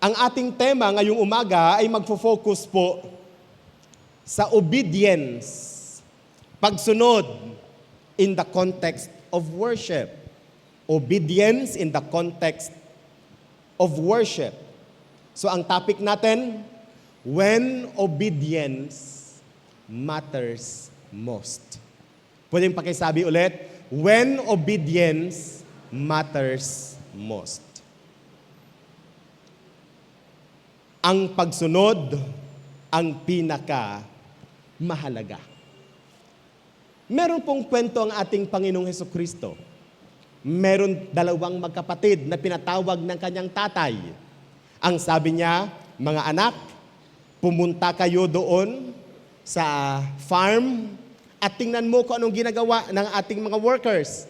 Ang ating tema ngayong umaga ay magfo-focus po sa obedience, pagsunod in the context of worship. Obedience in the context of worship. So ang topic natin, when obedience matters most. Pwedeng pakisabi ulit, when obedience matters most. Ang pagsunod ang pinaka mahalaga. Meron pong kwento ang ating Panginoong Hesukristo. Meron dalawang magkapatid na pinatawag ng kanyang tatay. Ang sabi niya, mga anak, pumunta kayo doon sa farm at tingnan mo kung anong ginagawa ng ating mga workers.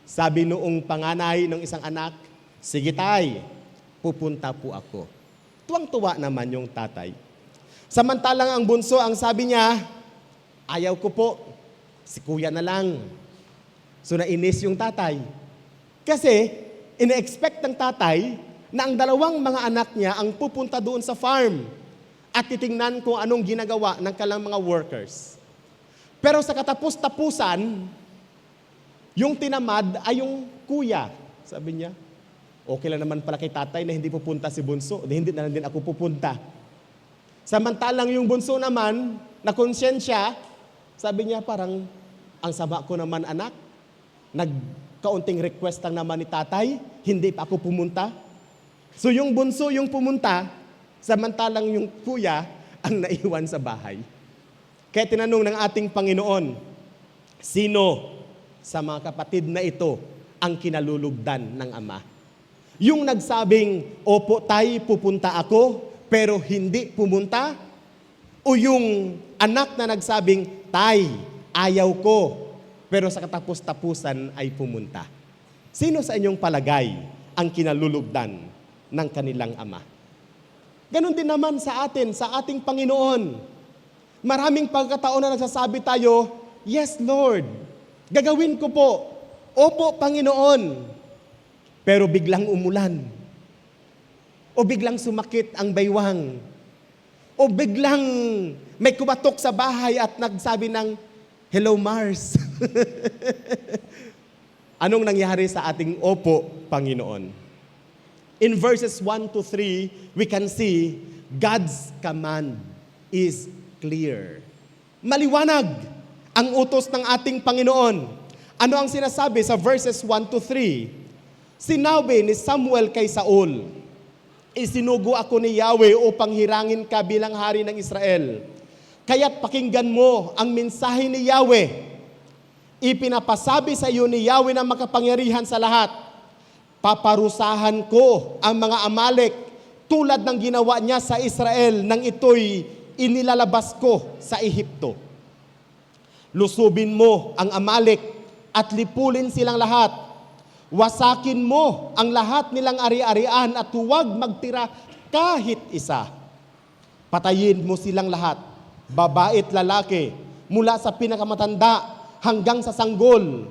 Sabi noong panganay ng isang anak, sige tay, pupunta po ako. Tuwang-tuwa naman yung tatay. Samantalang ang bunso, ang sabi niya, ayaw ko po, si kuya na lang. So nainis yung tatay. Kasi ina-expect ng tatay na ang dalawang mga anak niya ang pupunta doon sa farm at titingnan kung anong ginagawa ng kanilang mga workers. Pero sa katapos-tapusan, yung tinamad ay yung kuya. Sabi niya, okay lang naman pala kay tatay na hindi pupunta si bunso. Hindi na lang din ako pupunta. Samantalang yung bunso naman, na konsyensya, sabi niya parang, ang sama ko naman anak, nagkaunting request lang naman ni tatay, hindi pa ako pumunta. So yung bunso yung pumunta, samantalang yung kuya ang naiwan sa bahay. Kaya tinanong ng ating Panginoon, sino sa mga kapatid na ito ang kinalulugdan ng ama? Yung nagsabing, opo tay, pupunta ako, pero hindi pumunta? O yung anak na nagsabing, tay, ayaw ko, pero sa katapos-tapusan ay pumunta? Sino sa inyong palagay ang kinalulugdan ng kanilang ama? Ganon din naman sa atin, sa ating Panginoon. Maraming pagkataon na nagsasabi tayo, yes Lord, gagawin ko po. Opo Panginoon. Pero biglang umulan. O biglang sumakit ang baywang. O biglang may kumatok sa bahay at nagsabi ng, hello Mars. Anong nangyari sa ating opo, Panginoon? In verses 1 to 3, we can see God's command is clear. Maliwanag ang utos ng ating Panginoon. Ano ang sinasabi sa verses 1 to 3? Sinabi ni Samuel kay Saul, isinugo ako ni Yahweh upang hirangin ka bilang hari ng Israel. Kaya't pakinggan mo ang mensahe ni Yahweh. Ipinapasabi sa iyo ni Yahweh na makapangyarihan sa lahat. Paparusahan ko ang mga Amalek tulad ng ginawa niya sa Israel nang ito'y inilalabas ko sa Ehipto. Lusubin mo ang Amalek at lipulin silang lahat. Wasakin mo ang lahat nilang ari-arian at huwag magtira kahit isa. Patayin mo silang lahat, babae at lalaki, mula sa pinakamatanda hanggang sa sanggol.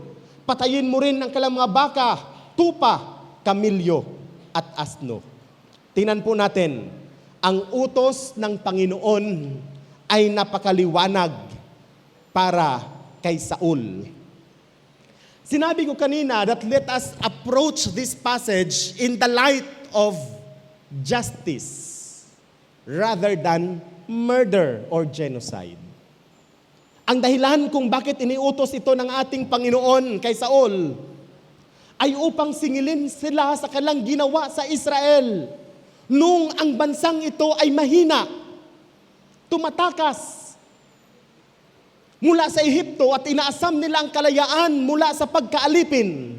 Patayin mo rin ang kanilang mga baka, tupa, kamilyo at asno. Tingnan po natin, ang utos ng Panginoon ay napakaliwanag para kay Saul. Sinabi ko kanina that let us approach this passage in the light of justice rather than murder or genocide. Ang dahilan kung bakit iniutos ito ng ating Panginoon kay Saul ay upang singilin sila sa kanilang ginawa sa Israel nung ang bansang ito ay mahina, tumatakas mula sa Ehipto at inaasam nila ang kalayaan mula sa pagkaalipin.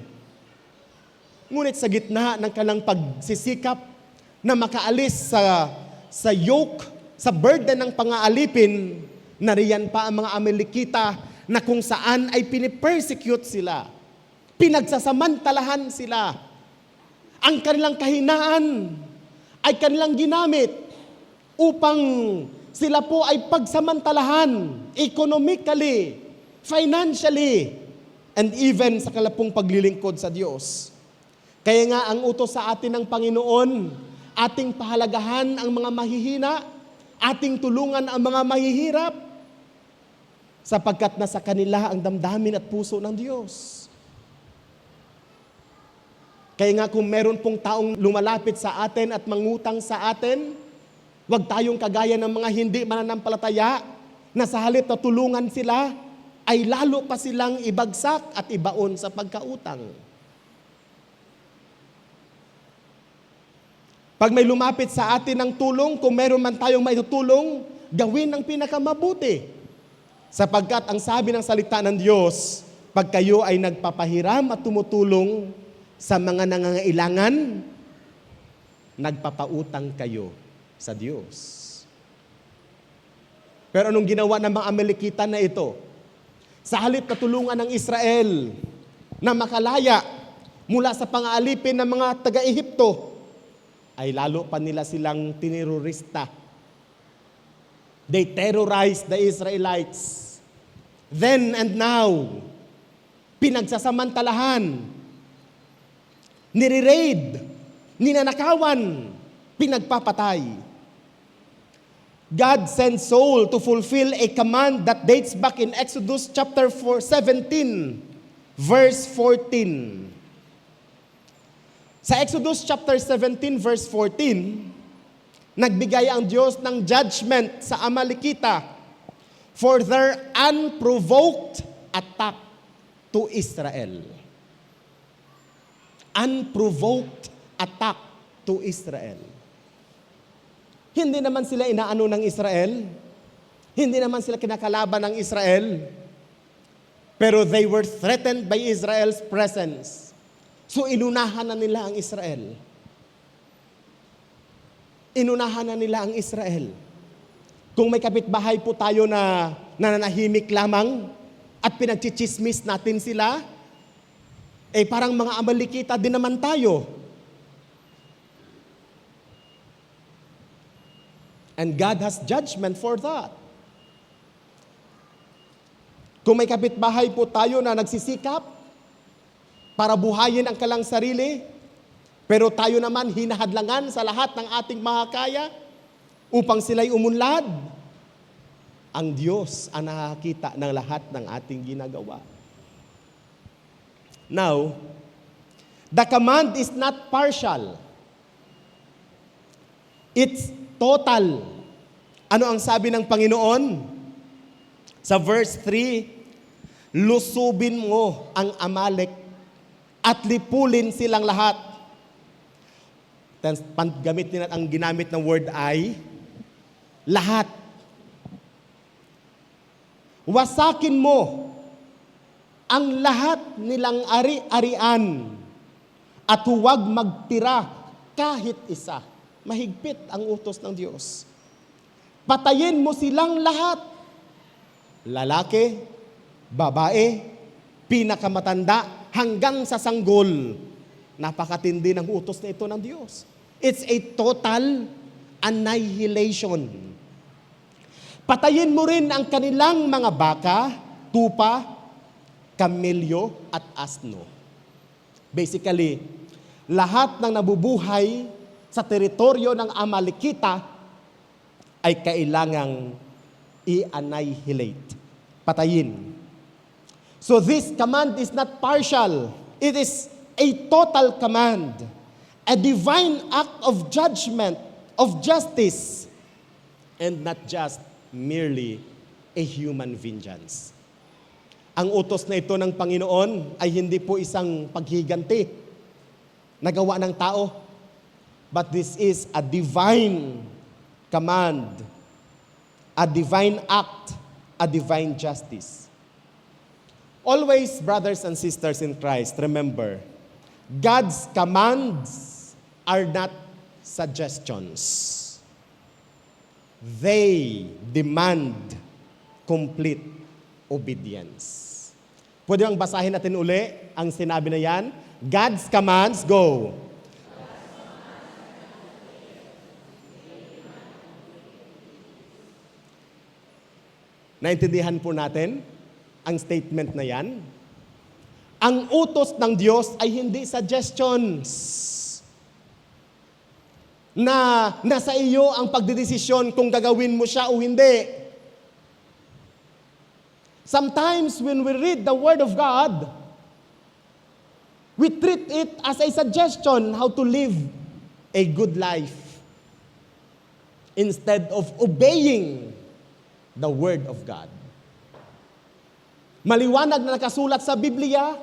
Ngunit sa gitna ng kanilang pagsisikap na makaalis sa yoke, sa burden ng pangaalipin, nariyan pa ang mga Amalekita na kung saan ay pinipersecute sila. Pinagsasamantalahan sila. Ang kanilang kahinaan ay kanilang ginamit upang sila po ay pagsamantalahan economically, financially, and even sa kalapong paglilingkod sa Diyos. Kaya nga ang utos sa atin ng Panginoon ating pahalagahan ang mga mahihina, ating tulungan ang mga mahihirap, sapagkat nasa kanila ang damdamin at puso ng Diyos. Kaya nga kung meron pong taong lumalapit sa atin at mangutang sa atin, huwag tayong kagaya ng mga hindi mananampalataya na sa halip na tulungan sila, ay lalo pa silang ibagsak at ibaon sa pagkautang. Pag may lumapit sa atin ng tulong, kung meron man tayong maitutulong, gawin ang pinakamabuti. Sapagkat ang sabi ng salita ng Diyos, pag kayo ay nagpapahiram at tumutulong sa mga nangangailangan, nagpapautang kayo sa Diyos. Pero anong ginawa ng mga Amalekita na ito? Sa halip na tulungan ng Israel na makalaya mula sa pang-aalipin ng mga taga-Ehipto, ay lalo pa nila silang tinirorista. They terrorized the Israelites. Then and now, pinagsasamantalahan, nire-raid, ninanakawan, pinagpapatay. God sent Saul to fulfill a command that dates back in Exodus chapter 17, verse 14. Sa Exodus chapter 17, verse 14, nagbigay ang Diyos ng judgment sa Amalekita for their unprovoked attack to Israel. Unprovoked attack to Israel. Hindi naman sila inaano ng Israel. Hindi naman sila kinakalaban ng Israel. Pero they were threatened by Israel's presence. So inunahan na nila ang Israel. Inunahan na nila ang Israel. Kung may kapitbahay po tayo na nananahimik lamang at pinagchichismis natin sila, parang mga Amalekita din naman tayo. And God has judgment for that. Kung may kapitbahay po tayo na nagsisikap para buhayin ang kalang sarili, pero tayo naman hinahadlangan sa lahat ng ating makakaya upang sila'y umunlad, ang Diyos ang nakakita ng lahat ng ating ginagawa. Now, the command is not partial. It's total. Ano ang sabi ng Panginoon? Sa verse 3, lusubin mo ang Amalek at lipulin silang lahat. Gamit nila ang ginamit ng word ay lahat. Wasakin mo ang lahat nilang ari-arian at huwag magtira kahit isa. Mahigpit ang utos ng Diyos. Patayin mo silang lahat. Lalaki, babae, pinakamatanda, hanggang sa sanggol. Napakatindi ng utos na ito ng Diyos. It's a total annihilation. Patayin mo rin ang kanilang mga baka, tupa, kamelyo, at asno. Basically, lahat ng nabubuhay sa teritoryo ng Amalekita ay kailangang i-annihilate. Patayin. So this command is not partial. It is a total command. A divine act of judgment, of justice, and not just merely a human vengeance. Ang utos na ito ng Panginoon ay hindi po isang paghiganti na gawa ng tao, but this is a divine command, a divine act, a divine justice. Always, brothers and sisters in Christ, remember, God's commands are not suggestions. They demand complete obedience. Pwede bang basahin natin uli ang sinabi na yan? God's commands, go. Naintindihan po natin ang statement na yan? Ang utos ng Diyos ay hindi suggestions. na nasa iyo ang pagdedesisyon kung gagawin mo siya o hindi. Sometimes when we read the Word of God, we treat it as a suggestion how to live a good life instead of obeying the Word of God. Maliwanag na nakasulat sa Biblia,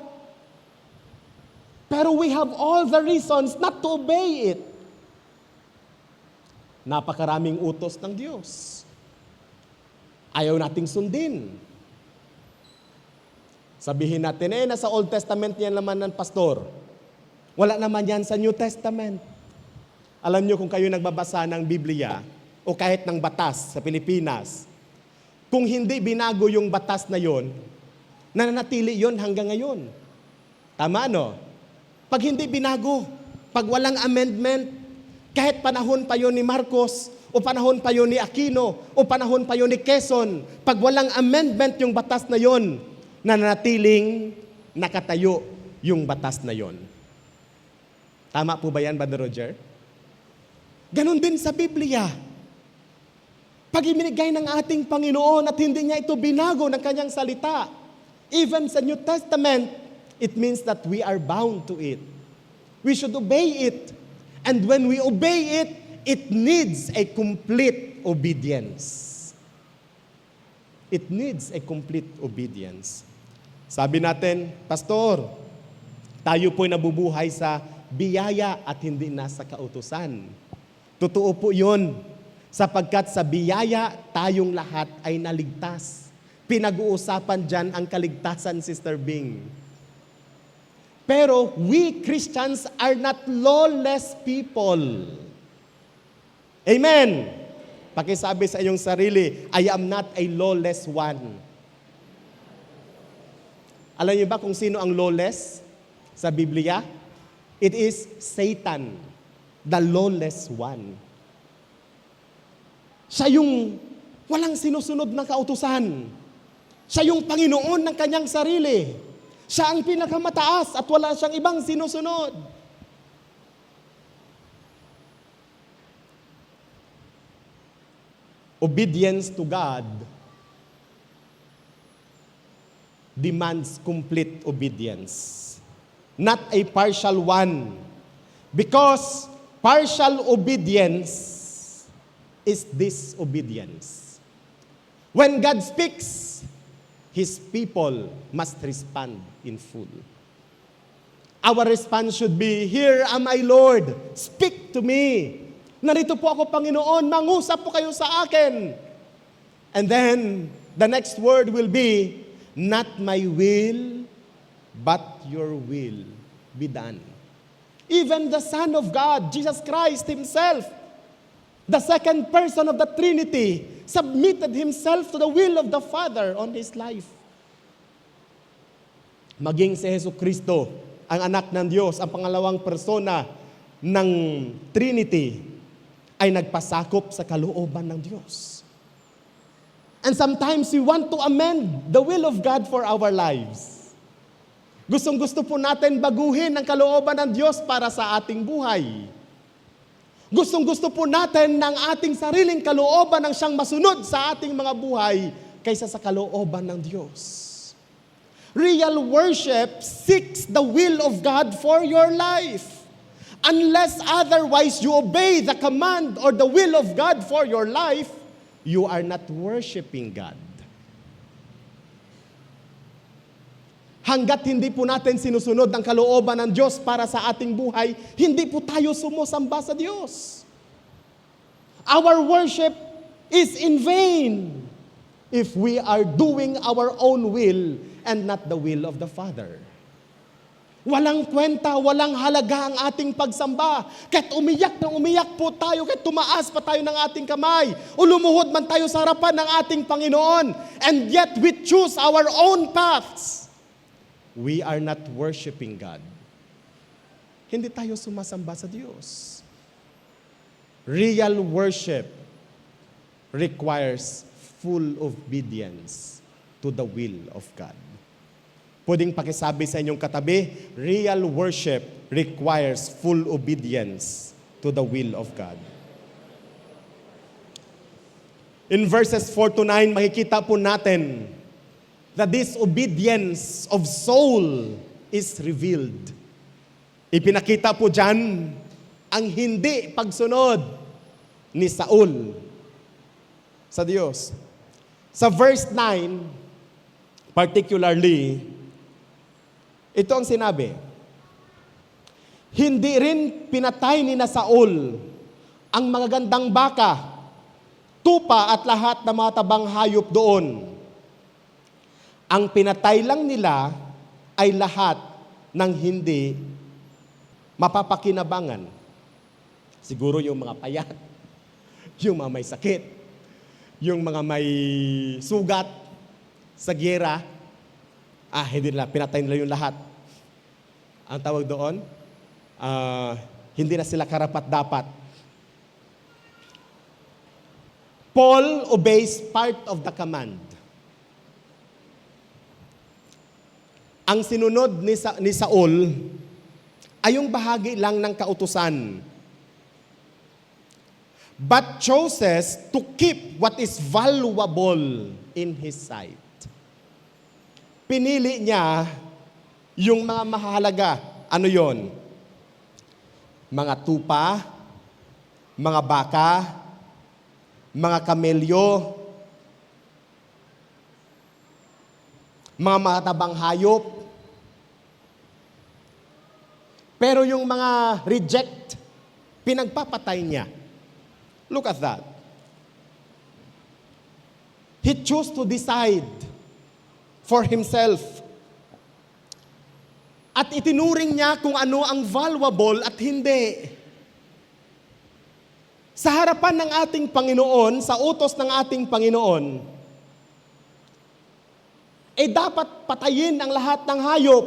pero we have all the reasons not to obey it. Napakaraming utos ng Diyos. Ayaw nating sundin. Sabihin natin, nasa Old Testament yan naman ng pastor. Wala naman yan sa New Testament. Alam nyo kung kayo nagbabasa ng Biblia o kahit ng batas sa Pilipinas, kung hindi binago yung batas na yon, nananatili yon hanggang ngayon. Tama, no? Pag hindi binago, pag walang amendment, kahit panahon pa yon ni Marcos, o panahon pa yon ni Aquino, o panahon pa yon ni Quezon, pag walang amendment yung batas na yon, nananatiling nakatayo yung batas na yon. Tama po ba yan, Brother Roger? Ganon din sa Biblia. Pag iminigay ng ating Panginoon at hindi niya ito binago ng kanyang salita, even sa New Testament, it means that we are bound to it. We should obey it. And when we obey it, it needs a complete obedience. It needs a complete obedience. Sabi natin, Pastor, tayo po'y nabubuhay sa biyaya at hindi nasa kautusan. Totoo po yun, sapagkat sa biyaya, tayong lahat ay naligtas. Pinag-uusapan dyan ang kaligtasan, Sister Bing. Pero we Christians are not lawless people. Amen. Pakisabi sa iyong sarili, I am not a lawless one. Alam niyo ba kung sino ang lawless sa Biblia? It is Satan, the lawless one. Siya yung walang sinusunod na kautusan. Siya yung Panginoon ng kanyang sarili. Siya ang pinakamataas at wala siyang ibang sinusunod. Obedience to God demands complete obedience, not a partial one. Because partial obedience is disobedience. When God speaks, His people must respond in full. Our response should be, Here am I, Lord. Speak to me. Narito po ako, Panginoon. Mangusap po kayo sa akin. And then, the next word will be, Not my will, but your will be done. Even the Son of God, Jesus Christ Himself, the second person of the Trinity, submitted Himself to the will of the Father on His life. Maging si Jesucristo, ang anak ng Diyos, ang pangalawang persona ng Trinity, ay nagpasakop sa kalooban ng Diyos. And sometimes we want to amend the will of God for our lives. Gustong-gusto po natin baguhin ang kalooban ng Diyos para sa ating buhay. Gustong-gusto po natin ng ating sariling kalooban ang siyang masunod sa ating mga buhay kaysa sa kalooban ng Diyos. Real worship seeks the will of God for your life. Unless otherwise you obey the command or the will of God for your life, you are not worshiping God. Hanggat hindi po natin sinusunod ang kalooban ng Diyos para sa ating buhay, hindi po tayo sumusamba sa Diyos. Our worship is in vain if we are doing our own will and not the will of the Father. Walang kwenta, walang halaga ang ating pagsamba. Kahit umiyak na umiyak po tayo, kahit tumaas pa tayo ng ating kamay, o lumuhod man tayo sa harapan ng ating Panginoon, and yet we choose our own paths, we are not worshiping God. Hindi tayo sumasamba sa Diyos. Real worship requires full obedience to the will of God. Pwedeng pakisabi sa inyong katabi, real worship requires full obedience to the will of God. In verses 4 to 9, makikita po natin the disobedience of Saul is revealed. Ipinakita po dyan ang hindi pagsunod ni Saul sa Diyos. Sa verse 9, particularly, ito ang sinabi, hindi rin pinatay ni na Saul ang magagandang baka, tupa at lahat ng mga tabang hayop doon. Ang pinatay lang nila ay lahat ng hindi mapapakinabangan. Siguro yung mga payat, yung mga may sakit, yung mga may sugat sa gyera, hindi nila, pinatay nila yung lahat. Ang tawag doon, hindi na sila karapat-dapat. Paul obeys part of the command. Ang sinunod ni Saul ay yung bahagi lang ng kautusan. But chooses to keep what is valuable in his sight. Pinili niya yung mga mahalaga. Ano yon? Mga tupa, mga baka, mga kamelyo, mga matabang hayop. Pero yung mga reject, pinagpapatay niya. Look at that. He chose to decide for himself. At itinuring niya kung ano ang valuable at hindi. Sa harapan ng ating Panginoon, sa utos ng ating Panginoon, dapat patayin ang lahat ng hayop.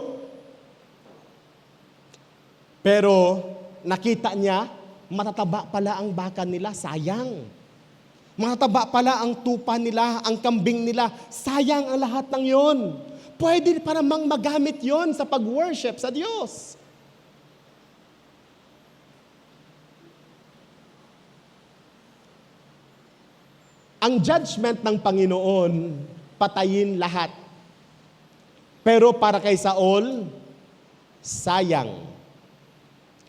Pero nakita niya, matataba pala ang baka nila, sayang. Matataba pala ang tupa nila, ang kambing nila, sayang ang lahat ng yon. Pwede pa namang magamit yon sa pag-worship sa Diyos. Ang judgment ng Panginoon, patayin lahat. Pero para kay Saul, sayang.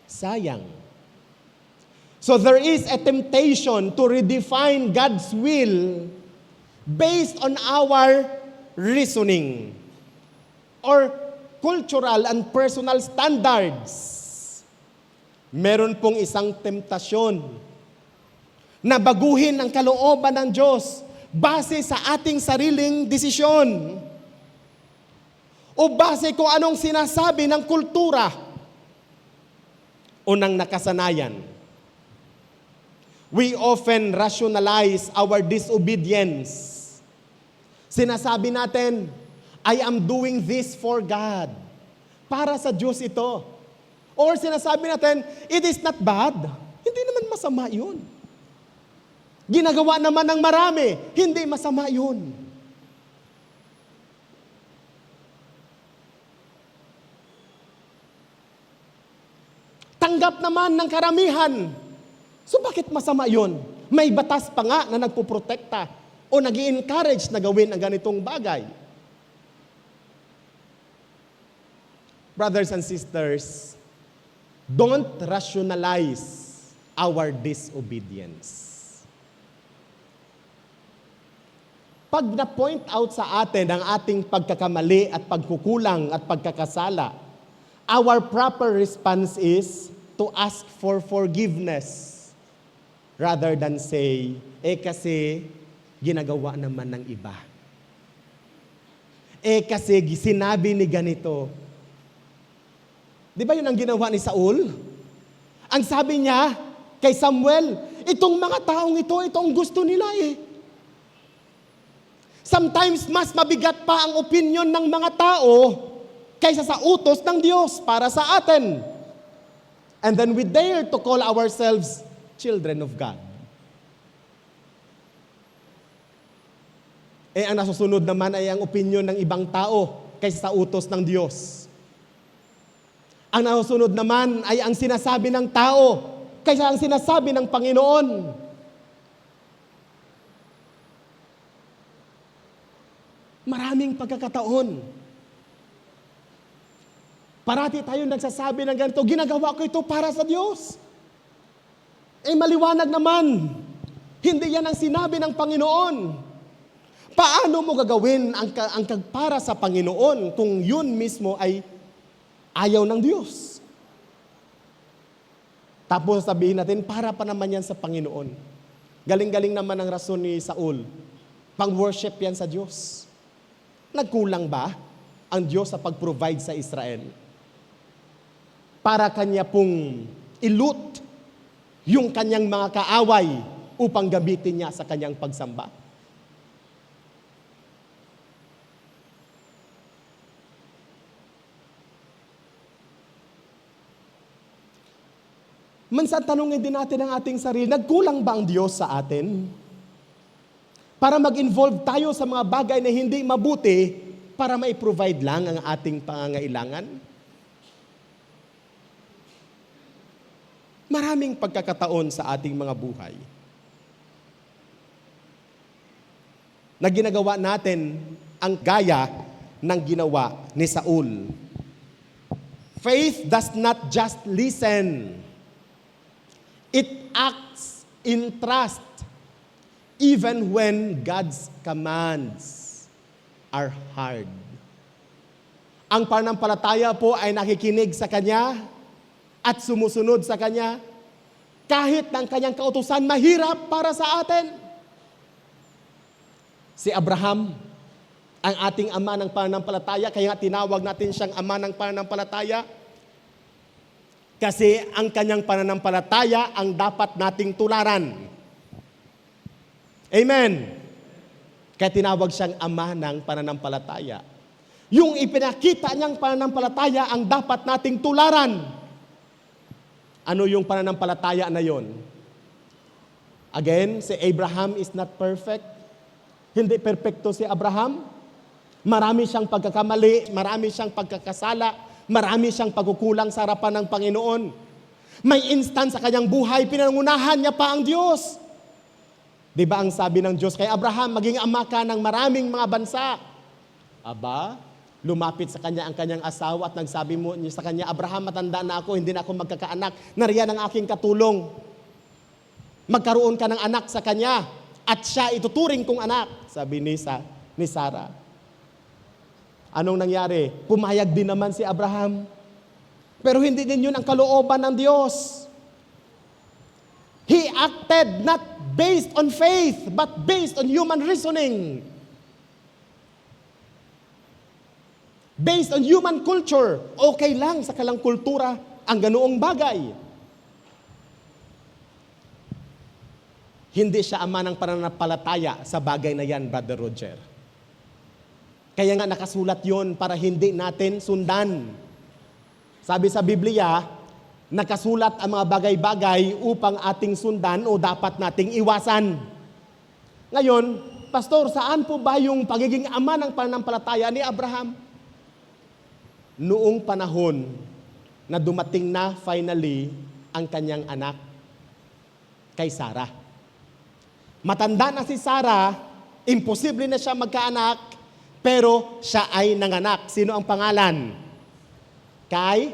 Sayang. So there is a temptation to redefine God's will based on our reasoning or cultural and personal standards. Meron pong isang temptasyon na baguhin ang kalooban ng Diyos base sa ating sariling desisyon o base kung anong sinasabi ng kultura o ng nakasanayan. We often rationalize our disobedience. Sinasabi natin, I am doing this for God. Para sa Diyos ito. Or sinasabi natin, it is not bad. Hindi naman masama yun. Ginagawa naman ng marami, hindi masama yun. Tanggap naman ng karamihan. So bakit masama yun? May batas pa nga na nagpuprotekta o nag-i-encourage na gawin ang ganitong bagay. Brothers and sisters, don't rationalize our disobedience. Pag na-point out sa atin ang ating pagkakamali at pagkukulang at pagkakasala, our proper response is to ask for forgiveness rather than say, kasi ginagawa naman ng iba. Kasi sinabi ni ganito. Di ba yun ang ginawa ni Saul? Ang sabi niya kay Samuel, itong mga taong ito ang gusto nila Sometimes, mas mabigat pa ang opinion ng mga tao kaysa sa utos ng Diyos para sa atin. And then we dare to call ourselves children of God. Ang nasusunod naman ay ang opinion ng ibang tao kaysa sa utos ng Diyos. Ang nasusunod naman ay ang sinasabi ng tao kaysa ang sinasabi ng Panginoon. Maraming pagkakataon. Parati tayo nagsasabi ng ganito, ginagawa ko ito para sa Diyos. Maliwanag naman, hindi yan ang sinabi ng Panginoon. Paano mo gagawin ang para sa Panginoon kung yun mismo ay ayaw ng Diyos? Tapos sabihin natin, para pa naman yan sa Panginoon. Galing-galing naman ang rason ni Saul. Pang-worship yan sa Diyos. Nagkulang ba ang Diyos sa pag-provide sa Israel? Para kanya pong ilut yung kanyang mga kaaway upang gamitin niya sa kanyang pagsamba. Minsan tanungin din natin ang ating sarili, nagkulang ba ang Diyos sa atin? Para mag-involve tayo sa mga bagay na hindi mabuti para mai-provide lang ang ating pangangailangan? Maraming pagkakataon sa ating mga buhay na ginagawa natin ang gaya ng ginawa ni Saul. Faith does not just listen. It acts in trust even when God's commands are hard. Ang pananampalataya po ay nakikinig sa Kanya at sumusunod sa Kanya kahit ng Kanyang kautusan mahirap para sa atin. Si Abraham, ang ating ama ng pananampalataya, kaya nga tinawag natin siyang ama ng pananampalataya, kasi ang kanyang pananampalataya ang dapat nating tularan. Amen. Kaya tinawag siyang ama ng pananampalataya. Yung ipinakita niyang pananampalataya ang dapat nating tularan. Ano yung pananampalataya na yon? Again, si Abraham is not perfect. Hindi perfecto si Abraham. Marami siyang pagkakamali, marami siyang pagkakasala, marami siyang pagkukulang sa harapan ng Panginoon. May instance sa kanyang buhay, pinangunahan niya pa ang Diyos. Di ba ang sabi ng Diyos kay Abraham, maging ama ka ng maraming mga bansa. Aba, lumapit sa kanya ang kanyang asawa at nagsabi mo niya sa kanya, Abraham, matanda na ako, hindi na ako magkakaanak. Nariyan ang aking katulong. Magkaroon ka ng anak sa kanya at siya ituturing kong anak, sabi ni Sarah. Anong nangyari? Pumayag din naman si Abraham. Pero hindi din yun ang kalooban ng Diyos. He acted not based on faith, but based on human reasoning. Based on human culture. Okay lang sa kalang kultura ang ganoong bagay. Hindi siya ama ng pananampalataya sa bagay na yan, Brother Roger. Kaya nga nakasulat yon para hindi natin sundan. Sabi sa Biblia, nakasulat ang mga bagay-bagay upang ating sundan o dapat nating iwasan. Ngayon, Pastor, saan po ba yung pagiging ama ng pananampalataya ni Abraham? Noong panahon na dumating na finally ang kanyang anak kay Sarah. Matanda na si Sarah, imposible na siya magkaanak, pero siya ay nanganak. Sino ang pangalan?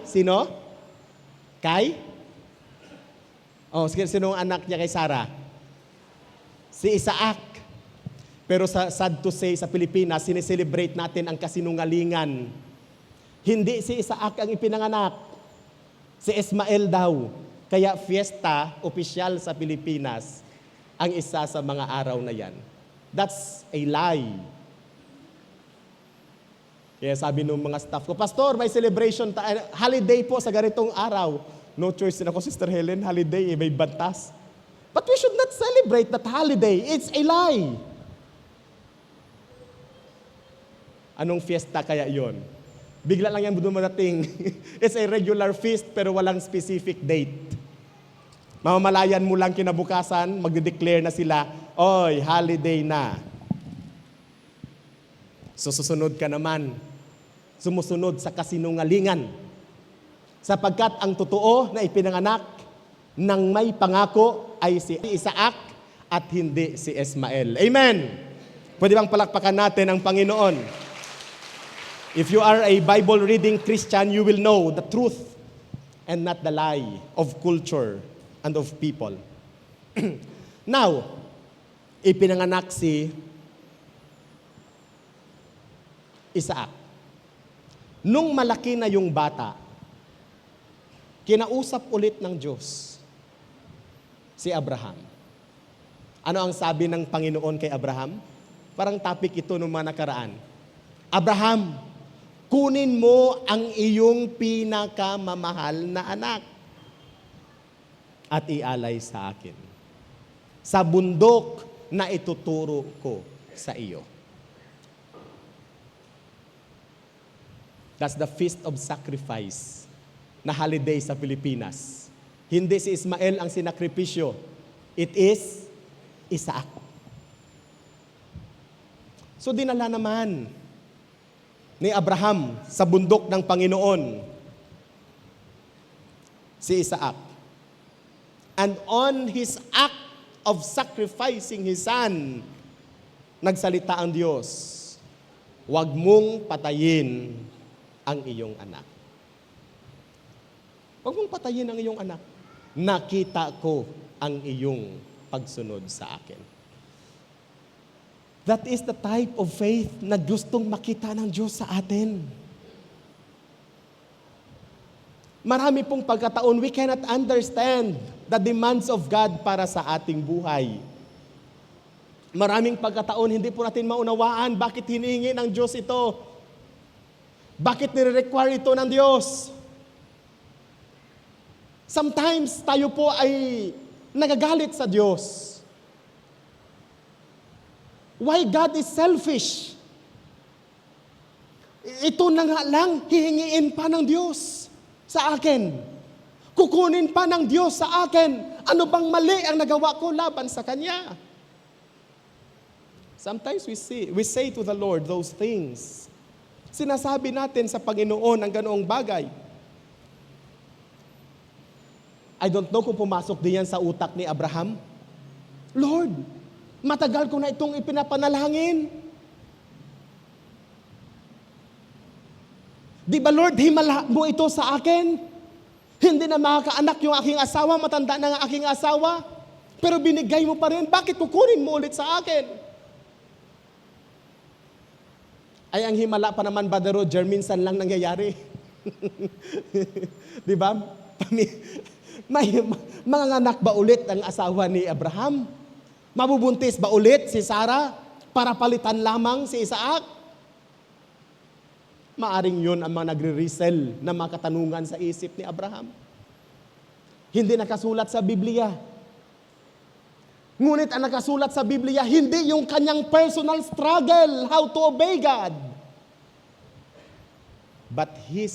Sino? Sino ang anak niya kay Sarah? Si Isaac. Pero sad to say, sa Pilipinas, sineselebrate natin ang kasinungalingan. Hindi si Isaac ang ipinanganak. Si Ismael daw. Kaya fiesta, opisyal sa Pilipinas, ang isa sa mga araw na yan. That's a lie. Kaya sabi ng mga staff ko, Pastor, may celebration, holiday po sa ganitong araw. No choice din ako, Sister Helen, holiday, may bantas. But we should not celebrate that holiday. It's a lie. Anong fiesta kaya yon? Bigla lang yan dumadating. It's a regular feast pero walang specific date. Mamamalayan mo lang kinabukasan, magde-declare na sila, oy, holiday na. So susunod ka naman. Sumusunod sa kasinungalingan. Sapagkat ang totoo na ipinanganak Nang may pangako ay si Isaac at hindi si Ismael. Amen! Pwede bang palakpakan natin ang Panginoon? If you are a Bible-reading Christian, you will know the truth and not the lie of culture and of people. Now, ipinanganak si Isaac. Nung malaki na yung bata, kinausap ulit ng Diyos si Abraham. Ano ang sabi ng Panginoon kay Abraham? Parang topic ito nung mga nakaraan. Abraham, kunin mo ang iyong pinakamamahal na anak at ialay sa akin sa bundok na ituturo ko sa iyo. That's the Feast of Sacrifice na holiday sa Pilipinas. Hindi si Ismael ang sinakripisyo. It is Isaac. So dinala naman ni Abraham sa bundok ng Panginoon si Isaac. And on his act of sacrificing his son, nagsalita ang Diyos, huwag mong patayin ang iyong anak. Huwag mong patayin ang iyong anak. Nakita ko ang iyong pagsunod sa akin. That is the type of faith na gustong makita ng Diyos sa atin. Marami pong pagkataon, we cannot understand the demands of God para sa ating buhay. Maraming pagkataon, hindi po natin maunawaan bakit hinihingi ng Diyos ito. Bakit nire-require ito ng Diyos? Sometimes tayo po ay nagagalit sa Diyos. Why God is selfish? Ito na nga lang, hihingiin pa ng Diyos sa akin. Kukunin pa ng Diyos sa akin. Ano bang mali ang nagawa ko laban sa Kanya? Sometimes we say to the Lord those things. Sinasabi natin sa Panginoon ang ganoong bagay. I don't know kung pumasok din yan sa utak ni Abraham. Lord, matagal ko na itong ipinapanalangin. Di ba Lord, himala mo ito sa akin? Hindi na makakaanak yung aking asawa, matanda na ang aking asawa. Pero binigay mo pa rin, bakit kukunin mo ulit sa akin? Ay, ang himala pa naman, Brother Roger, minsan lang nangyayari. Di ba? May mga anak ba ulit ang asawa ni Abraham? Mabubuntis ba ulit si Sarah para palitan lamang si Isaac? Maaring yun ang mga nagre-resell na mga katanungan sa isip ni Abraham. Hindi nakasulat sa Biblia. Ngunit ang nakasulat sa Biblia, hindi yung kanyang personal struggle, how to obey God. But his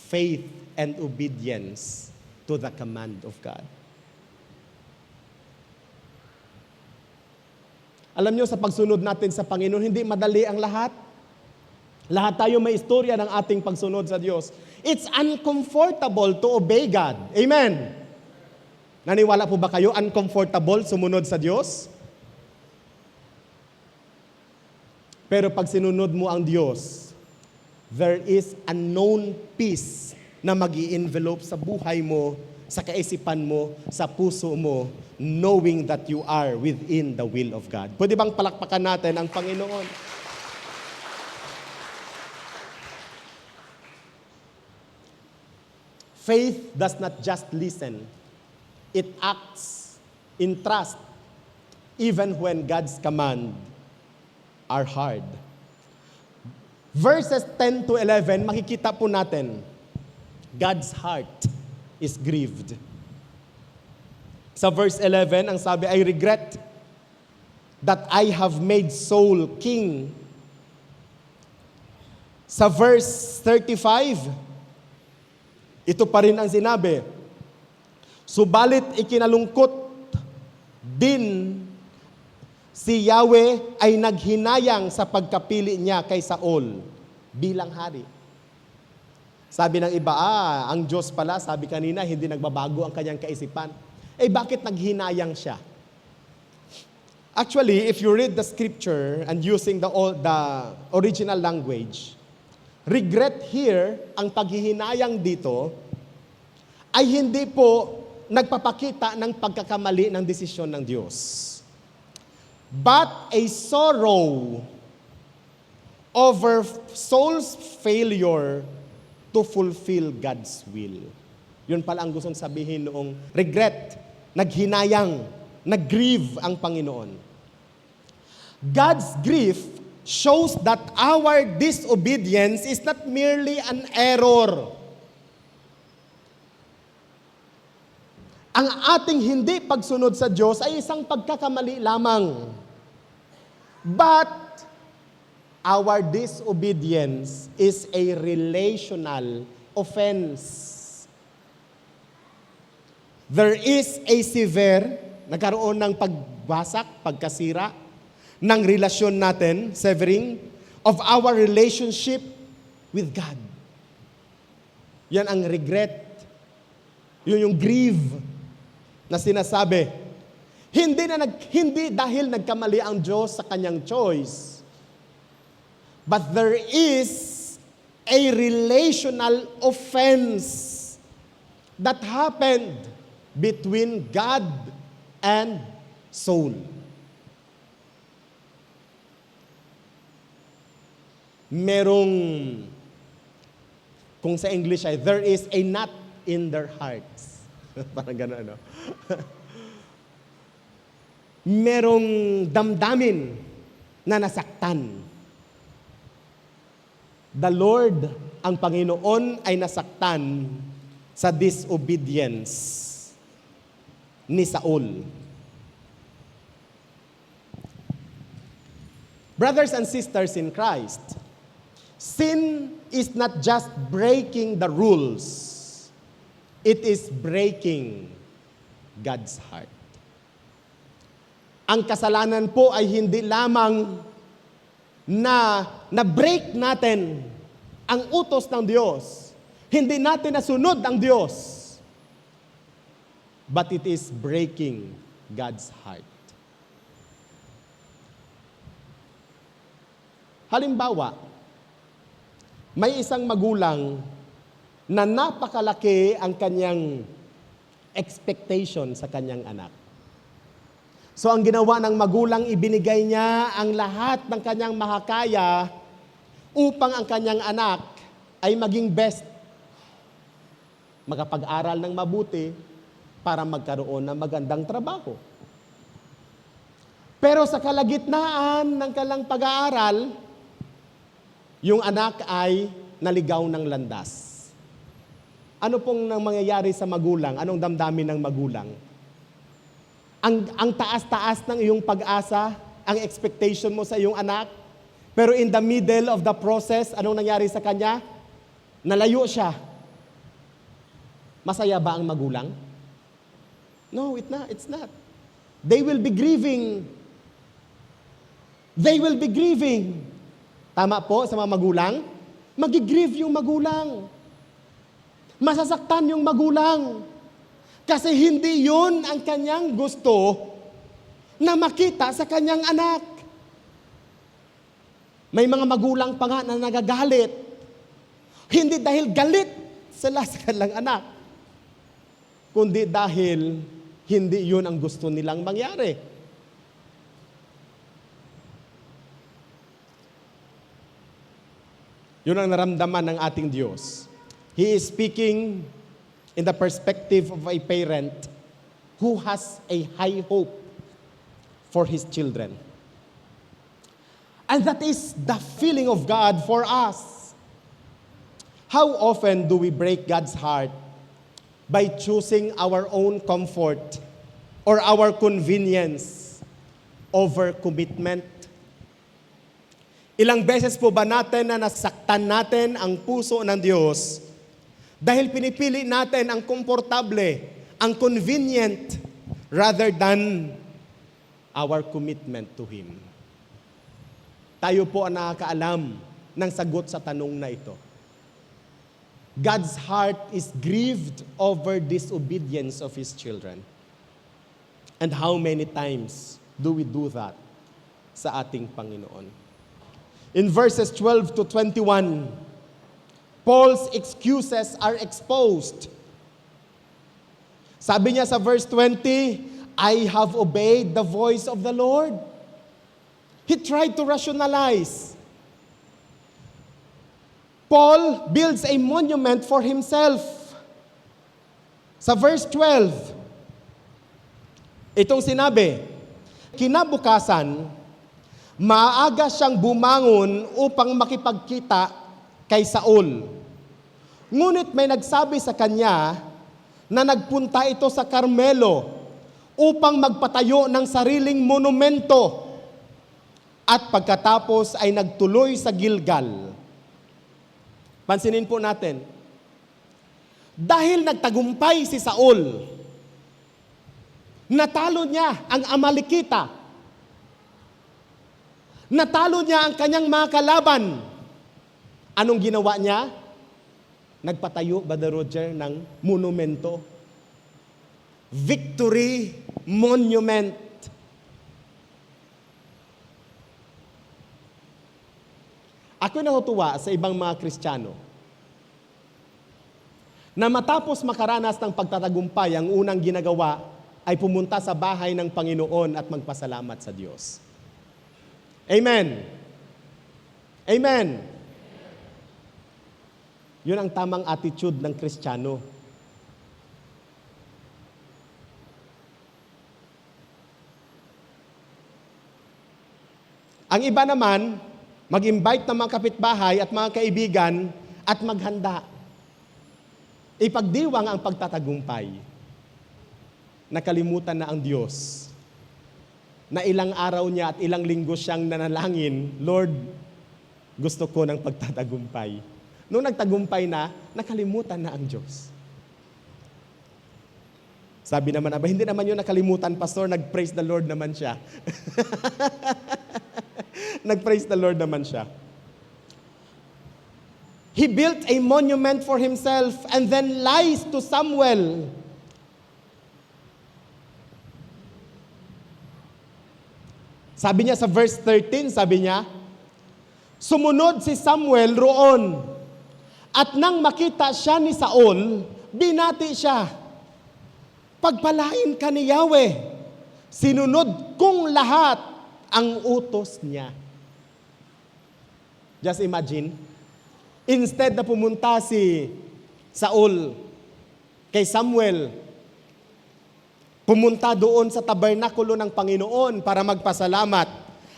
faith and obedience to the command of God. Alam nyo, sa pagsunod natin sa Panginoon, hindi madali ang lahat. Lahat tayo may istorya ng ating pagsunod sa Diyos. It's uncomfortable to obey God. Amen? Naniwala po ba kayo, uncomfortable sumunod sa Diyos? Pero pag sinunod mo ang Diyos, there is a known peace na mag-i-envelope sa buhay mo, sa kaisipan mo, sa puso mo, knowing that you are within the will of God. Pwede bang palakpakan natin ang Panginoon? Faith does not just listen. It acts in trust, even when God's command are hard. Verses 10 to 11, makikita po natin, God's heart is grieved. Sa verse 11, ang sabi, I regret that I have made Saul king. Sa verse 35, ito pa rin ang sinabi, subalit ikinalungkot din si Yahweh ay naghinayang sa pagkapili niya kay Saul bilang hari. Sabi ng iba, ang Diyos pala, sabi kanina, hindi nagbabago ang kanyang kaisipan. Bakit naghinayang siya? Actually, if you read the scripture and using the original language, regret here, ang paghihinayang dito, ay hindi po nagpapakita ng pagkakamali ng desisyon ng Diyos. But a sorrow over soul's failure to fulfill God's will. Yun pala ang gustong sabihin noong regret, naghinayang, nag-grieve ang Panginoon. God's grief shows that our disobedience is not merely an error. Ang ating hindi pagsunod sa Diyos ay isang pagkakamali lamang. But our disobedience is a relational offense. There is a severe, nagkaroon ng pagwasak, pagkasira, ng relasyon natin, severing, of our relationship with God. Yan ang regret. Yun yung grieve na sinasabi. Hindi dahil nagkamali ang Diyos sa kanyang choice, but there is a relational offense that happened between God and soul. Merong, kung sa English ay, there is a knot in their hearts. Parang gano'n, ano? Merong damdamin na nasaktan. The Lord, ang Panginoon, ay nasaktan sa disobedience ni Saul. Brothers and sisters in Christ, sin is not just breaking the rules. It is breaking God's heart. Ang kasalanan po ay hindi lamang na break natin ang utos ng Diyos. Hindi natin nasunod ang Diyos. But it is breaking God's heart. Halimbawa, may isang magulang na napakalaki ang kanyang expectation sa kanyang anak. So ang ginawa ng magulang, ibinigay niya ang lahat ng kanyang makakaya upang ang kanyang anak ay maging best. Makapag-aral ng mabuti para magkaroon ng magandang trabaho. Pero sa kalagitnaan ng kanilang pag-aaral, yung anak ay naligaw ng landas. Ano pong mangyayari sa magulang? Anong damdamin ng magulang? Ang taas-taas ng iyong pag-asa, ang expectation mo sa iyong anak, pero in the middle of the process, anong nangyari sa kanya? Nalayo siya. Masaya ba ang magulang? No, it's not. They will be grieving. They will be grieving. Tama po sa mga magulang? Magigrieve yung magulang. Masasaktan yung magulang. Kasi hindi yun ang kanyang gusto na makita sa kanyang anak. May mga magulang pa nga na nagagalit. Hindi dahil galit sila sa kanilang anak, kundi dahil hindi yun ang gusto nilang mangyari. Yun ang naramdaman ng ating Diyos. He is speaking in the perspective of a parent who has a high hope for his children. And that is the feeling of God for us. How often do we break God's heart by choosing our own comfort or our convenience over commitment? Ilang beses po ba natin na nasaktan natin ang puso ng Diyos dahil pinipili natin ang komportable, ang convenient, rather than our commitment to Him? Tayo po ang nakakaalam ng sagot sa tanong na ito. God's heart is grieved over disobedience of His children. And how many times do we do that sa ating Panginoon? In verses 12 to 21, Paul's excuses are exposed. Sabi niya sa verse 20, I have obeyed the voice of the Lord. He tried to rationalize. Paul builds a monument for himself. Sa verse 12, itong sinabi, kinabukasan, maaga siyang bumangon upang makipagkita kay Saul. Ngunit may nagsabi sa kanya na nagpunta ito sa Carmelo upang magpatayo ng sariling monumento at pagkatapos ay nagtuloy sa Gilgal. Pansinin po natin, dahil nagtagumpay si Saul, natalo niya ang Amalekita, natalo niya ang kanyang mga kalaban. Anong ginawa niya? Nagpatayo, Brother Roger, ng monumento. Victory Monument. Ako'y natutuwa sa ibang mga Kristiyano na matapos makaranas ng pagtatagumpay, ang unang ginagawa ay pumunta sa bahay ng Panginoon at magpasalamat sa Diyos. Amen. Amen. Yun ang tamang attitude ng Kristiyano. Ang iba naman, mag-invite ng mga kapitbahay at mga kaibigan at maghanda. Ipagdiwang ang pagtatagumpay. Nakalimutan na ang Diyos. Na ilang araw niya at ilang linggo siyang nanalangin, Lord, gusto ko ng pagtatagumpay. Nung nagtagumpay na, nakalimutan na ang Diyos. Sabi naman, hindi naman yun nakalimutan, Pastor, nag-praise the Lord naman siya. Nag-praise the Lord naman siya. He built a monument for himself and then lies to Samuel. Sabi niya sa verse 13, sabi niya, sumunod si Samuel roon. At nang makita siya ni Saul, binati siya. Pagpalain ka ni Yahweh. Sinunod kong lahat ang utos niya. Just imagine, instead na pumunta si Saul kay Samuel, pumunta doon sa tabernakulo ng Panginoon para magpasalamat.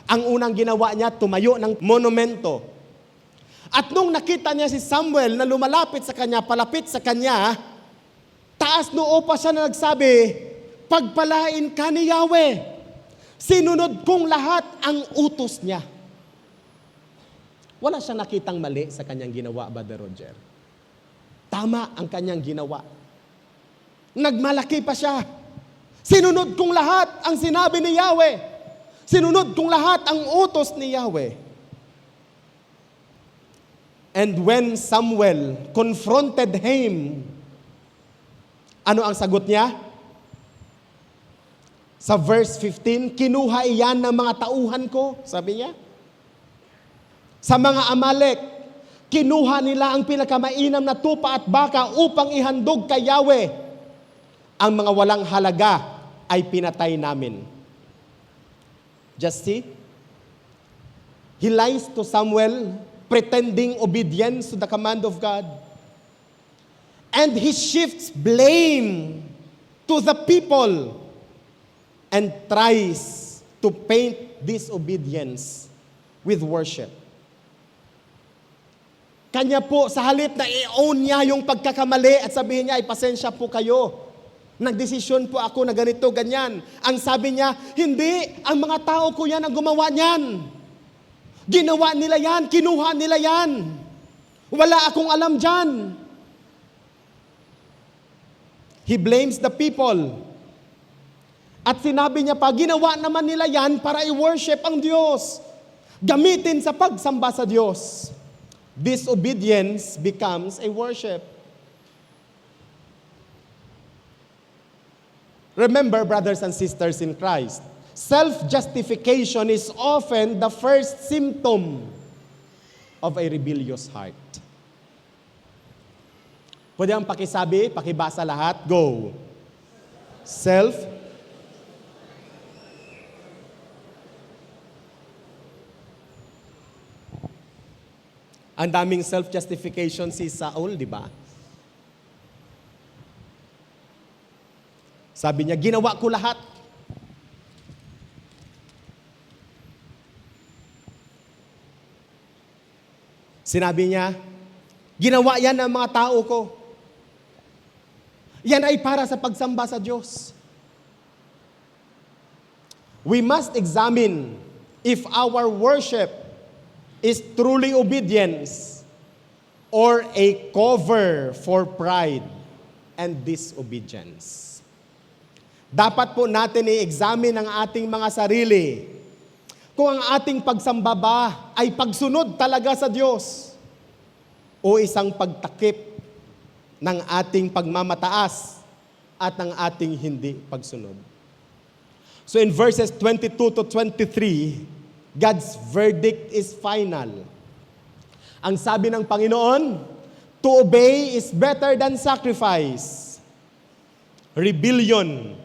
Ang unang ginawa niya, tumayo ng monumento. At nung nakita niya si Samuel na lumalapit sa kanya, palapit sa kanya, taas noo pa siya na nagsabi, pagpalain ka ni Yahweh. Sinunod kong lahat ang utos niya. Wala siyang nakitang mali sa kanyang ginawa, Brother Roger. Tama ang kanyang ginawa. Nagmalaki pa siya. Sinunod kong lahat ang sinabi ni Yahweh. Sinunod kong lahat ang utos ni Yahweh. And when Samuel confronted him, ano ang sagot niya? Sa verse 15, kinuha iyan ng mga tauhan ko, sabi niya. Sa mga Amalek, kinuha nila ang pinakamainam na tupa at baka upang ihandog kay Yahweh. Ang mga walang halaga ay pinatay namin. Just see? He lies to Samuel, pretending obedience to the command of God. And he shifts blame to the people and tries to paint disobedience with worship. Kanya po, sa halip na i-own niya yung pagkakamali at sabihin niya, ay pasensya po kayo. Nagdesisyon po ako na ganito, ganyan. Ang sabi niya, hindi, ang mga tao ko yan ang gumawa niyan. Ginawa nila yan, kinuha nila yan. Wala akong alam dyan. He blames the people. At sinabi niya pa, ginawa naman nila yan para i-worship ang Diyos. Gamitin sa pagsamba sa Diyos. disobedience becomes a worship. Remember, brothers and sisters in Christ, self-justification is often the first symptom of a rebellious heart. Pwede ang pakisabi, pakibasa lahat, go. Self. Ang daming self-justification si Saul, di ba? Sabi niya, ginawa ko lahat. Sinabi niya, ginawa yan ng mga tao ko. Yan ay para sa pagsamba sa Diyos. We must examine if our worship is truly obedience or a cover for pride and disobedience. Dapat po natin i-examine ang ating mga sarili kung ang ating pagsamba ba ay pagsunod talaga sa Diyos o isang pagtakip ng ating pagmamataas at ng ating hindi pagsunod. So in verses 22 to 23, God's verdict is final. Ang sabi ng Panginoon, to obey is better than sacrifice. Rebellion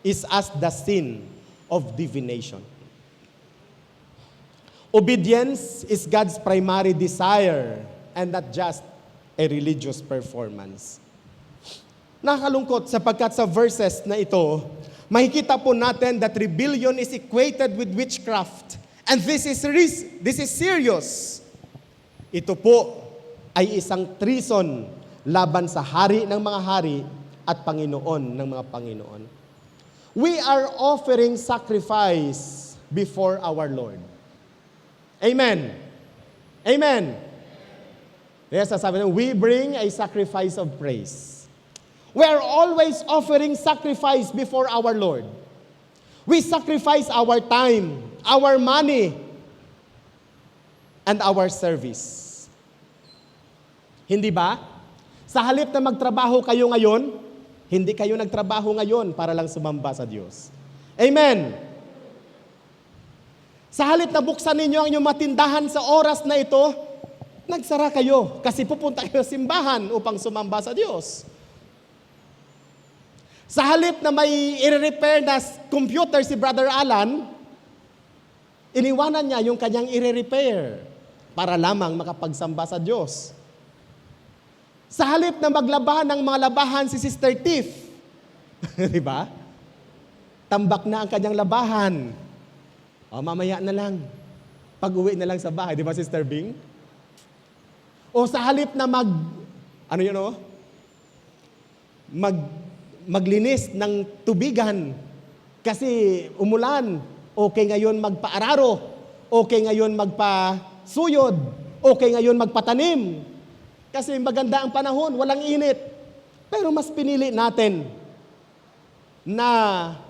is as the sin of divination. Obedience is God's primary desire and not just a religious performance. Nakakalungkot sapagkat sa verses na ito, makikita po natin that rebellion is equated with witchcraft. And this is serious. Ito po ay isang treason laban sa hari ng mga hari at Panginoon ng mga Panginoon. We are offering sacrifice before our Lord. Amen. Amen. Yes, sasabi natin, we bring a sacrifice of praise. We are always offering sacrifice before our Lord. We sacrifice our time, our money, and our service. Hindi ba? Sa halip na magtrabaho kayo ngayon, hindi kayo nagtrabaho ngayon para lang sumamba sa Diyos. Amen. Sa halip na buksan ninyo ang inyong matindahan sa oras na ito, nagsara kayo kasi pupunta kayo sa simbahan upang sumamba sa Diyos. Sa halip na may i-repair na computer si Brother Alan, iniwanan niya yung kanyang i-repair para lamang makapagsamba sa Diyos. Sa halip na maglabahan ng mga labahan si Sister Tiff, di ba? Tambak na ang kanyang labahan. O, mamaya na lang. Pag-uwi na lang sa bahay, di ba Sister Bing? O sa halip na maglinis ng tubigan kasi umulan, okay ngayon magpaararo, okay ngayon magpasuyod, okay ngayon magpatanim. Kasi maganda ang panahon, walang init. Pero mas pinili natin na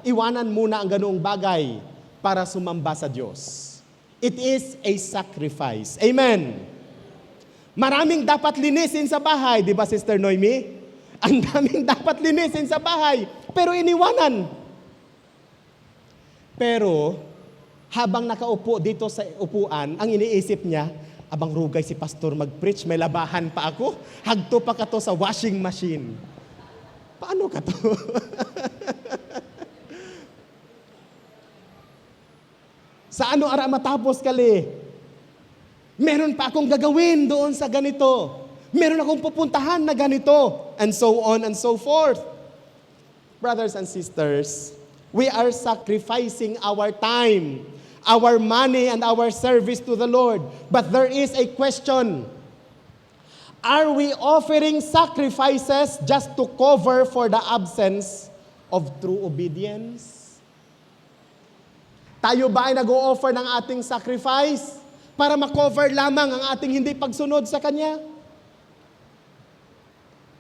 iwanan muna ang ganoong bagay para sumamba sa Diyos. It is a sacrifice. Amen. Maraming dapat linisin sa bahay, di ba Sister Noemi? Ang daming dapat linisin sa bahay, pero iniwanan. Pero habang nakaupo dito sa upuan, ang iniisip niya, abang rugay si pastor mag-preach, may labahan pa ako, hagto pa ka to sa washing machine. Paano ka to? Sa ano ara matapos kali? Meron pa akong gagawin doon sa ganito. Meron akong pupuntahan na ganito. And so on and so forth. Brothers and sisters, we are sacrificing our time, our money, and our service to the Lord. But there is a question. Are we offering sacrifices just to cover for the absence of true obedience? Tayo ba ay nag-o-offer ng ating sacrifice para makover lamang ang ating hindi pagsunod sa Kanya?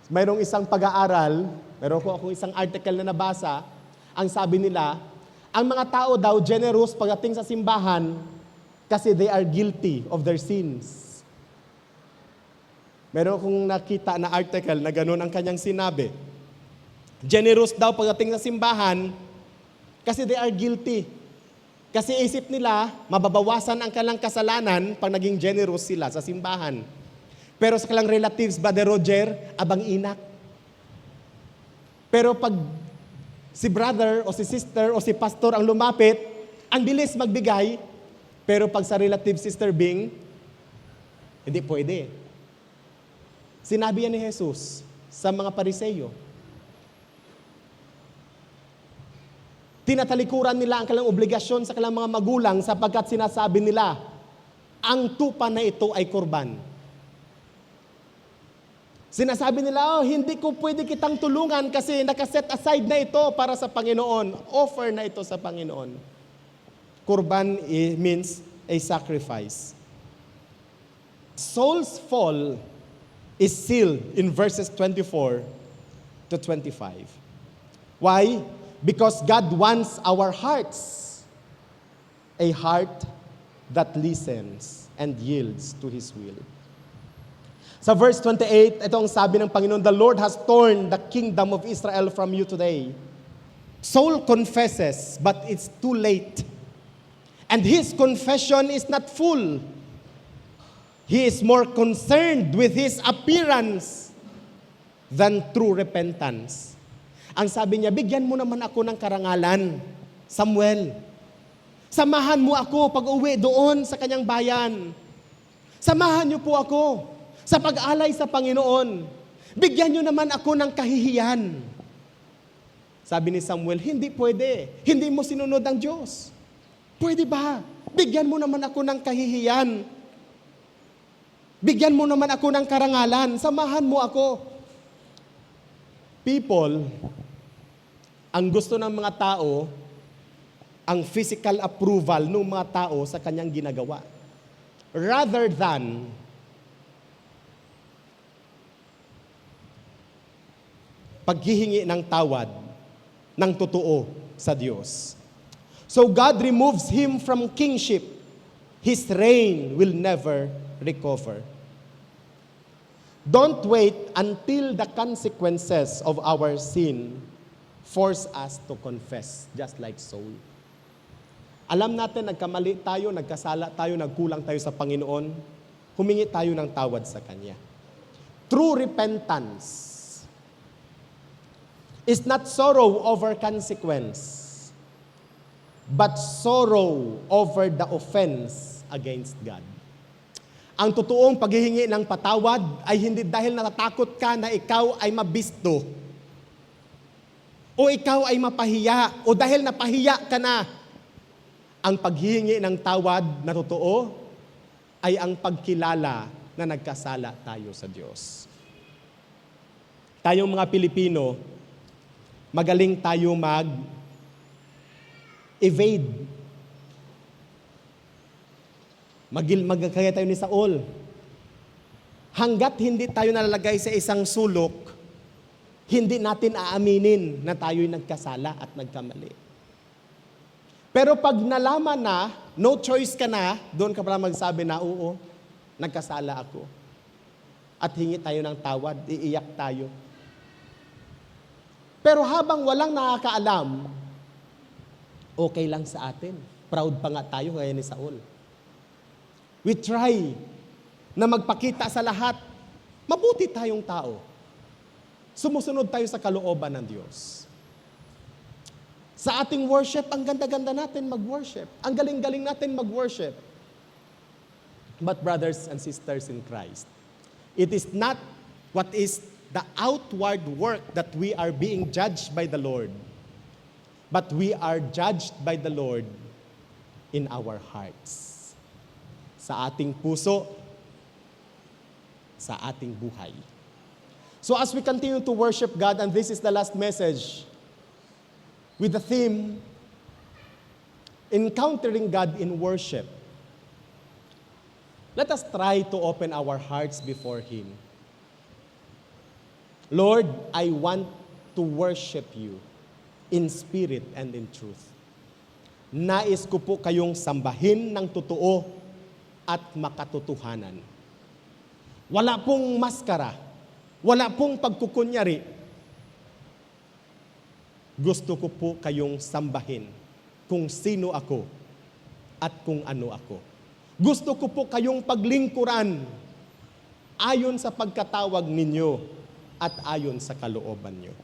Mayroong isang pag-aaral, meron ko akong isang article na nabasa, ang sabi nila, ang mga tao daw generous pagdating sa simbahan kasi they are guilty of their sins. Meron akong nakita na article na ganun ang kanyang sinabi. Generous daw pagdating sa simbahan kasi they are guilty. Kasi isip nila, mababawasan ang kanilang kasalanan pag naging generous sila sa simbahan. Pero sa kanilang relatives, Brother Roger, abang inak. Pero pag si brother o si sister o si pastor ang lumapit, ang bilis magbigay. Pero pag sa relative, Sister Bing, hindi pwede. Sinabi yan ni Jesus sa mga Pariseyo. Tinatalikuran nila ang kanilang obligasyon sa kanilang mga magulang sapagkat sinasabi nila, ang tupa na ito ay kurban. Sinasabi nila, hindi ko pwede kitang tulungan kasi nakaset aside na ito para sa Panginoon. Offer na ito sa Panginoon. Kurban means a sacrifice. Saul's fall is sealed in verses 24 to 25. Why? Because God wants our hearts, a heart that listens and yields to His will. Sa verse 28, ito ang sabi ng Panginoon, the Lord has torn the kingdom of Israel from you today. Saul confesses, but it's too late. And his confession is not full. He is more concerned with his appearance than true repentance. Ang sabi niya, bigyan mo naman ako ng karangalan, Samuel. Samahan mo ako pag-uwi doon sa kanyang bayan. Samahan niyo po ako sa pag-alay sa Panginoon. Bigyan niyo naman ako ng kahihiyan. Sabi ni Samuel, hindi pwede. Hindi mo sinunod ang Diyos. Pwede ba? Bigyan mo naman ako ng kahihiyan. Bigyan mo naman ako ng karangalan. Samahan mo ako. People, ang gusto ng mga tao, ang physical approval ng mga tao sa kanyang ginagawa. Rather than paghihingi ng tawad ng totoo sa Diyos. So God removes him from kingship. His reign will never recover. Don't wait until the consequences of our sin force us to confess, just like Saul. Alam natin, nagkamali tayo, nagkasala tayo, nagkulang tayo sa Panginoon, humingi tayo ng tawad sa Kanya. True repentance is not sorrow over consequence, but sorrow over the offense against God. Ang totoong paghihingi ng patawad ay hindi dahil natatakot ka na ikaw ay mabisto, o ikaw ay mapahiya, o dahil napahiya ka na. Ang paghihingi ng tawad na totoo ay ang pagkilala na nagkasala tayo sa Diyos. Tayong mga Pilipino, magaling tayo mag-evade. Magkaya tayo ni Saul. Hanggat hindi tayo nalalagay sa isang sulok, hindi natin aaminin na tayo'y nagkasala at nagkamali. Pero pag nalaman na, no choice ka na, doon ka pala magsabi na, oo, nagkasala ako. At hingi tayo ng tawad, iiyak tayo. Pero habang walang nakakaalam, okay lang sa atin. Proud pa nga tayo gaya ni Saul. We try na magpakita sa lahat, mabuti tayong tao. Sumusunod tayo sa kalooban ng Diyos. Sa ating worship, ang ganda-ganda natin mag-worship. Ang galing-galing natin mag-worship. But brothers and sisters in Christ, it is not what is the outward work that we are being judged by the Lord, but we are judged by the Lord in our hearts. Sa ating puso, sa ating buhay. So as we continue to worship God, and this is the last message, with the theme, Encountering God in Worship, let us try to open our hearts before Him. Lord, I want to worship You in spirit and in truth. Nais ko po kayong sambahin ng totoo at makatotohanan. Wala pong maskara. Wala pong pagkukunyari. Gusto ko po kayong sambahin kung sino ako at kung ano ako. Gusto ko po kayong paglingkuran ayon sa pagkatawag ninyo at ayon sa kalooban nyo.